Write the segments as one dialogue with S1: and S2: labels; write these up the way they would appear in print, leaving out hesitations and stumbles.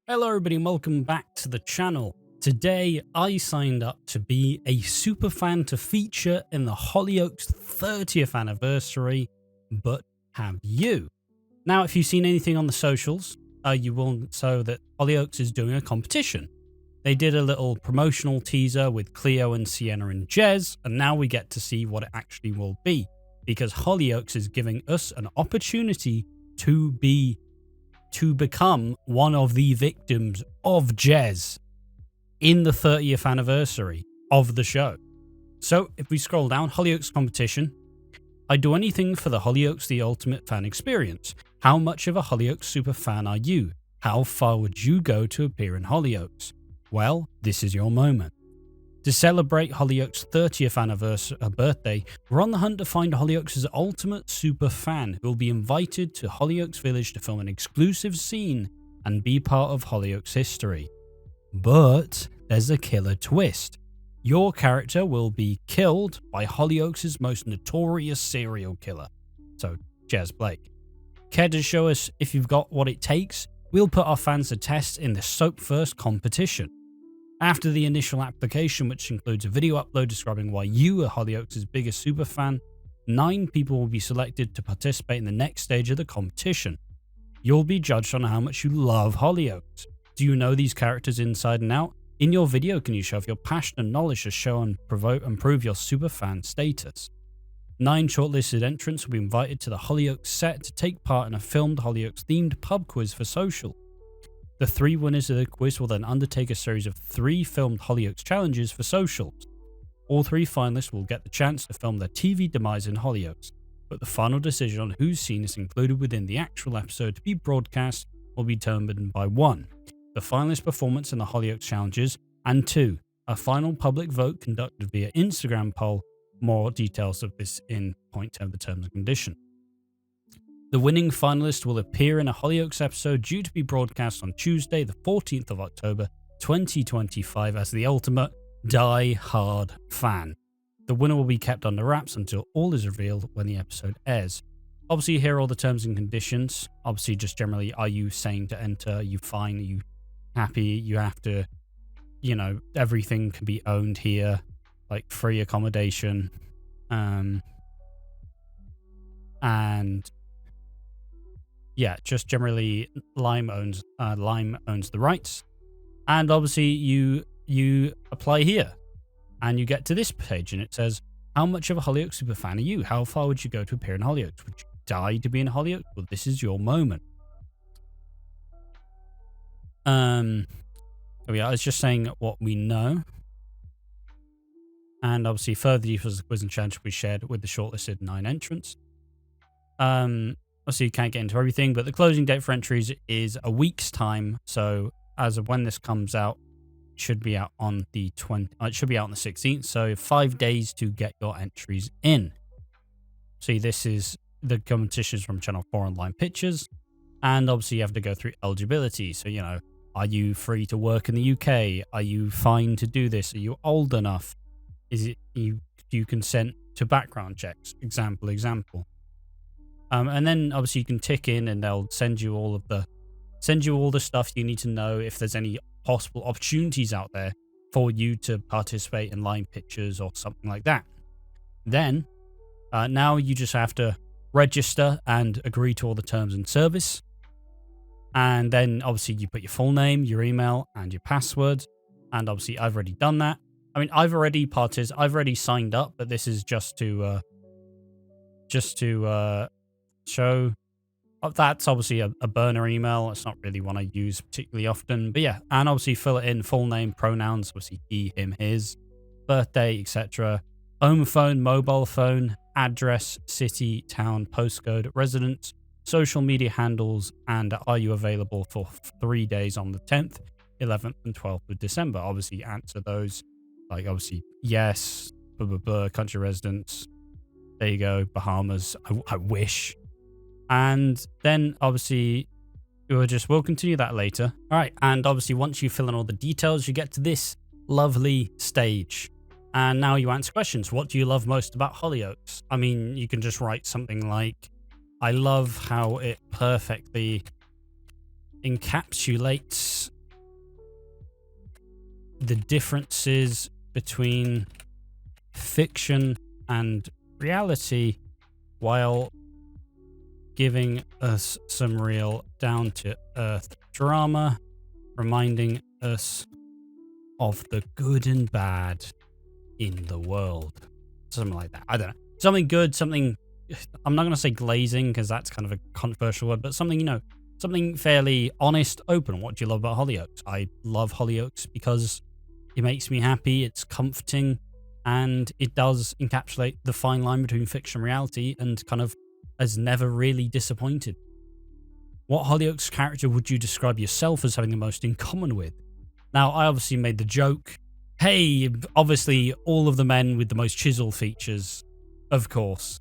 S1: Hello everybody and welcome back to the channel. Today I signed up to be a superfan to feature in the Hollyoaks 30th anniversary, but have you? Now if you've seen anything on the socials, you will know that Hollyoaks is doing a competition. They did a little promotional teaser with Cleo and Sienna and Jez, and now we get to see what it actually will be, because Hollyoaks is giving us an opportunity to become one of the victims of Jez in the 30th anniversary of the show. So if we scroll down, Hollyoaks competition. I do anything for the Hollyoaks the ultimate fan experience. How much of a Hollyoaks super fan are you? How far would you go to appear in Hollyoaks? Well, this is your moment. To celebrate Hollyoaks' 30th birthday, we're on the hunt to find Hollyoaks' ultimate super fan who will be invited to Hollyoaks Village to film an exclusive scene and be part of Hollyoaks history. But there's a killer twist. Your character will be killed by Hollyoaks' most notorious serial killer. So, Jez Blake. Care to show us if you've got what it takes? We'll put our fans to test in the Soap First competition. After the initial application, which includes a video upload describing why you are Hollyoaks' biggest superfan, 9 people will be selected to participate in the next stage of the competition. You'll be judged on how much you love Hollyoaks. Do you know these characters inside and out? In your video, can you show off your passion and knowledge to show and prove your superfan status? 9 shortlisted entrants will be invited to the Hollyoaks set to take part in a filmed Hollyoaks-themed pub quiz for social. The 3 winners of the quiz will then undertake a series of 3 filmed Hollyoaks challenges for socials. All 3 finalists will get the chance to film their TV demise in Hollyoaks, but the final decision on whose scene is included within the actual episode to be broadcast will be determined by 1. The finalist performance in the Hollyoaks challenges, and 2. A final public vote conducted via Instagram poll. More details of this in point 10 of the terms and conditions. The winning finalist will appear in a Hollyoaks episode due to be broadcast on Tuesday, the 14th of October, 2025 as the ultimate die-hard fan. The winner will be kept under wraps until all is revealed when the episode airs. Obviously, here are all the terms and conditions. Obviously, just generally, are you sane to enter? Are you fine? Are you happy? You have to, everything can be owned here, like free accommodation. And yeah, just generally Lime owns the rights, and obviously you apply here, and you get to this page, and it says, "How much of a Hollyoaks superfan are you? How far would you go to appear in Hollyoaks? Would you die to be in Hollyoaks? Well, this is your moment." There we are. It's just saying what we know, and obviously further details of the quiz and challenge will be shared with the shortlisted 9 entrants. Obviously, you can't get into everything, but the closing date for entries is a week's time. So, as of when this comes out, it should be out on the 16th. So, 5 days to get your entries in. See, this is the competitions from Channel 4 Online Pictures, and obviously, you have to go through eligibility. So, are you free to work in the UK? Are you fine to do this? Are you old enough? Do you consent to background checks? Example. And then obviously you can tick in, and they'll send you all the stuff you need to know if there's any possible opportunities out there for you to participate in line pictures or something like that. Then now you just have to register and agree to all the terms and service. And then obviously you put your full name, your email, and your password. And obviously I've already done that. I mean, I've already signed up, but this is just to show. That's obviously a burner email. It's not really one I use particularly often, but yeah. And obviously fill it in, full name, pronouns, obviously he, him, his, birthday, etc. Home phone, mobile phone, address, city, town, postcode, residence, social media handles, and are you available for 3 days on the 10th, 11th, and 12th of December. Obviously answer those, like obviously yes, blah, blah, blah, country residence. There you go, Bahamas, I wish. And then obviously we'll continue that later. All right, and obviously once you fill in all the details, you get to this lovely stage. And now you answer questions. What do you love most about Hollyoaks? I mean, you can just write something like, I love how it perfectly encapsulates the differences between fiction and reality while giving us some real down-to-earth drama, reminding us of the good and bad in the world. Something like that. I don't know. Something good, something... I'm not going to say glazing, because that's kind of a controversial word, but something, something fairly honest, open. What do you love about Hollyoaks? I love Hollyoaks because it makes me happy, it's comforting, and it does encapsulate the fine line between fiction and reality, and kind of has never really disappointed. What Hollyoaks character would you describe yourself as having the most in common with? Now, I obviously made the joke, hey, obviously all of the men with the most chisel features, of course.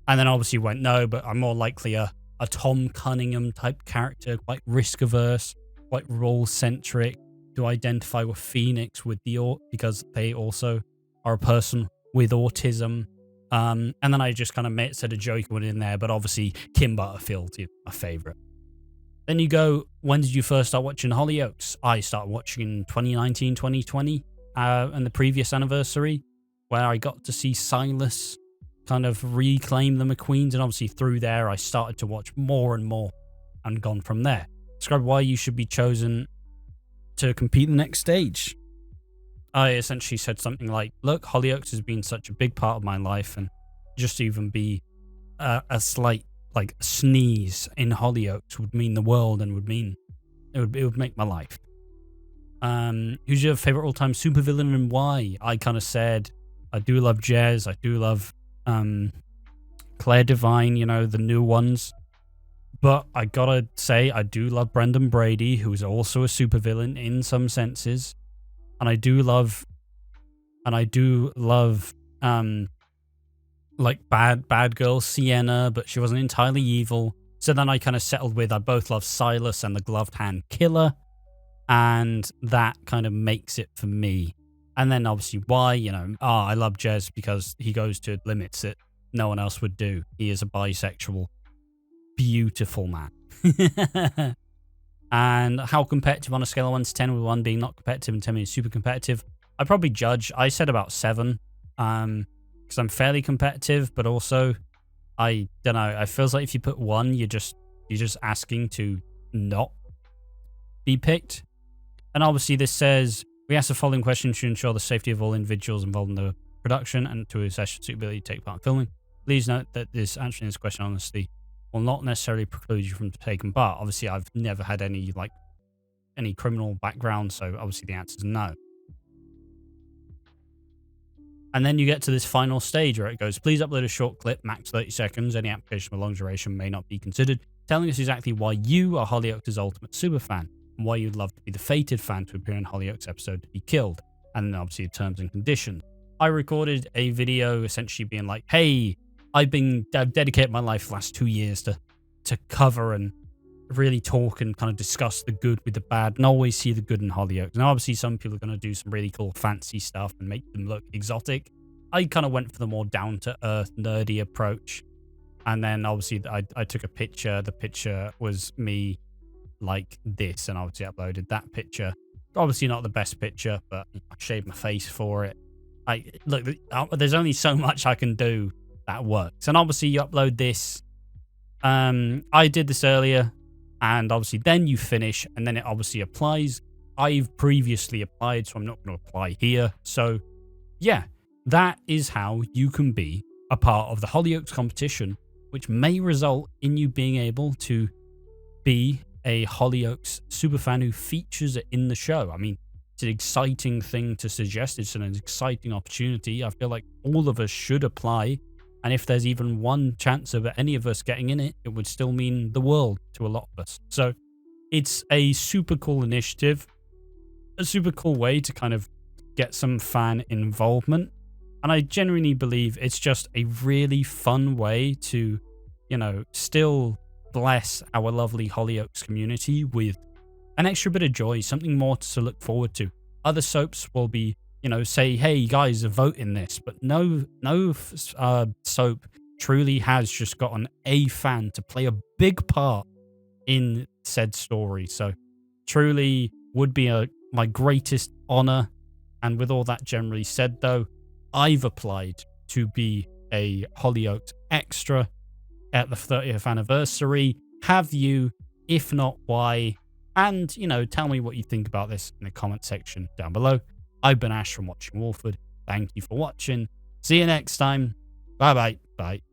S1: And then obviously went, no, but I'm more likely a Tom Cunningham type character, quite risk-averse, quite role-centric, to identify with Phoenix because they also are a person with autism. And then I just kind of said a joke one in there, but obviously Kim Butterfield is my favourite. Then you go, when did you first start watching Hollyoaks? I started watching in 2019, 2020, and the previous anniversary, where I got to see Silas kind of reclaim the McQueens, and obviously through there I started to watch more and more and gone from there. Describe why you should be chosen to compete the next stage. I essentially said something like, look, Hollyoaks has been such a big part of my life, and just to even be a slight sneeze in Hollyoaks would mean the world, and it would make my life. Who's your favorite all-time supervillain and why? I kind of said I do love Jez, I do love Claire Devine, the new ones, but I gotta say I do love Brendan Brady, who is also a supervillain in some senses, and I do love bad girl Sienna, but she wasn't entirely evil. So then I kind of settled with I both love Silas and the Gloved Hand Killer, and that kind of makes it for me. And then obviously why, I love Jez because he goes to limits that no one else would do. He is a bisexual, beautiful man. And how competitive on a scale of 1 to 10, with 1 being not competitive and 10 being super competitive? I'd probably judge. I said about 7, because I'm fairly competitive, but also, I don't know, it feels like if you put 1, you're just asking to not be picked. And obviously this says, we ask the following questions to ensure the safety of all individuals involved in the production and to assess suitability to take part in filming. Please note that answering this question honestly will not necessarily preclude you from taking part. Obviously, I've never had any criminal background, so obviously the answer is no. And then you get to this final stage where it goes, please upload a short clip, max 30 seconds. Any application with long duration may not be considered, telling us exactly why you are Hollyoaks' ultimate superfan, and why you'd love to be the fated fan to appear in Hollyoaks episode to be killed, and then obviously the terms and conditions. I recorded a video essentially being like, hey, I've dedicated my life the last 2 years to cover and really talk and kind of discuss the good with the bad and always see the good in Hollyoaks. Now, obviously, some people are going to do some really cool fancy stuff and make them look exotic. I kind of went for the more down-to-earth, nerdy approach. And then, obviously, I took a picture. The picture was me like this, and obviously uploaded that picture. Obviously not the best picture, but I shaved my face for it. Look, there's only so much I can do that works. And obviously you upload this. I did this earlier, and obviously then you finish, and then it obviously applies. I've previously applied, so I'm not going to apply here. So yeah, that is how you can be a part of the Hollyoaks competition, which may result in you being able to be a Hollyoaks superfan who features it in the show. I mean, it's an exciting thing to suggest. It's an exciting opportunity. I feel like all of us should apply. And if there's even one chance of any of us getting in it, it would still mean the world to a lot of us. So it's a super cool initiative, a super cool way to kind of get some fan involvement. And I genuinely believe it's just a really fun way to, still bless our lovely Hollyoaks community with an extra bit of joy, something more to look forward to. Other soaps will be, say, hey, guys, vote in this. But no soap truly has just gotten a fan to play a big part in said story. So truly would be a my greatest honour. And with all that generally said, though, I've applied to be a Hollyoaks extra at the 30th anniversary. Have you? If not, why? And, you know, tell me what you think about this in the comment section down below. I've been Ash from Watching Walford. Thank you for watching. See you next time. Bye-bye. Bye.